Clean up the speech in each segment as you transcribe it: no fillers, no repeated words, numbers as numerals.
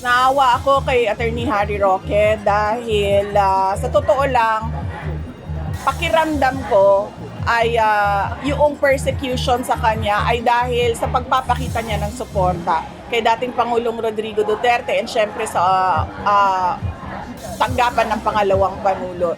Naawa ako kay Attorney Harry Roque dahil sa totoo lang, pakiramdam ko ay yung persecution sa kanya ay dahil sa pagpapakita niya ng suporta kay dating Pangulong Rodrigo Duterte and syempre sa tanggapan ng pangalawang Pangulo.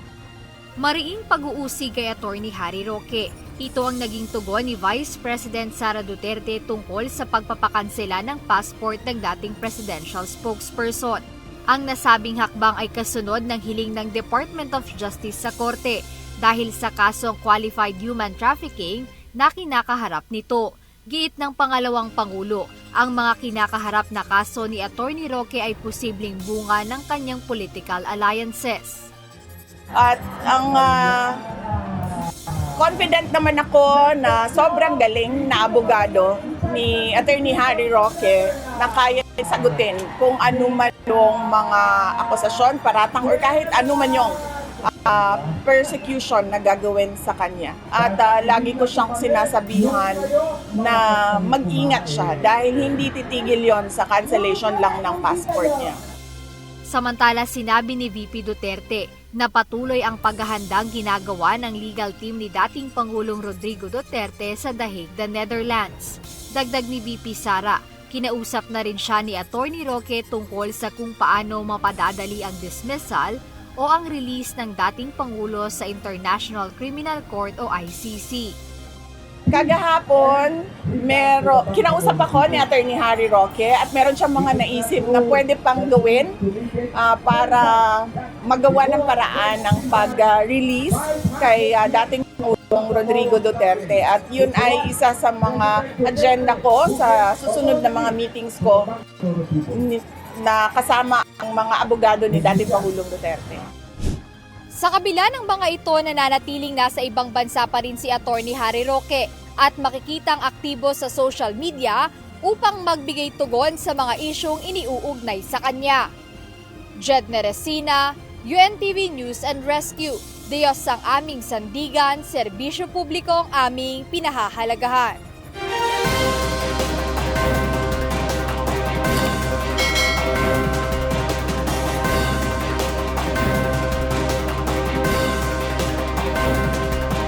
Mariing pag-uusig kay Attorney Harry Roque. Ito ang naging tugon ni Vice President Sara Duterte tungkol sa pagpapakansela ng passport ng dating presidential spokesperson. Ang nasabing hakbang ay kasunod ng hiling ng Department of Justice sa korte dahil sa kasong qualified human trafficking na kinakaharap nito. Giit ng pangalawang Pangulo, ang mga kinakaharap na kaso ni Attorney Roque ay posibleng bunga ng kanyang political alliances. At ang confident naman ako na sobrang galing na abogado ni Attorney Harry Roque na kaya sagutin kung ano man yung mga akusasyon, paratang or kahit ano man yung persecution na gagawin sa kanya. At lagi ko siyang sinasabihan na mag-ingat siya dahil hindi titigil yon sa cancellation lang ng passport niya. Samantala, sinabi ni VP Duterte na patuloy ang paghahandang ginagawa ng legal team ni dating Pangulong Rodrigo Duterte sa The Hague, the Netherlands. Dagdag ni VP Sara, kinausap na rin siya ni Attorney Roque tungkol sa kung paano mapadadali ang dismissal o ang release ng dating Pangulo sa International Criminal Court o ICC. Kagahapon, kinausap ako ni Attorney Harry Roque at meron siyang mga naisip na pwede pang gawin para magawa ng paraan ng pag-release kay dating Pangulong Rodrigo Duterte. At yun ay isa sa mga agenda ko sa susunod na mga meetings ko na kasama ang mga abogado ni dating Pangulong Duterte. Sa kabila ng mga ito, nananatiling nasa ibang bansa pa rin si Attorney Harry Roque at makikitang aktibo sa social media upang magbigay tugon sa mga isyong iniuugnay sa kanya. Jed Neresina, UNTV News and Rescue. Diyos ang aming sandigan, serbisyo publiko ang aming pinahahalagahan.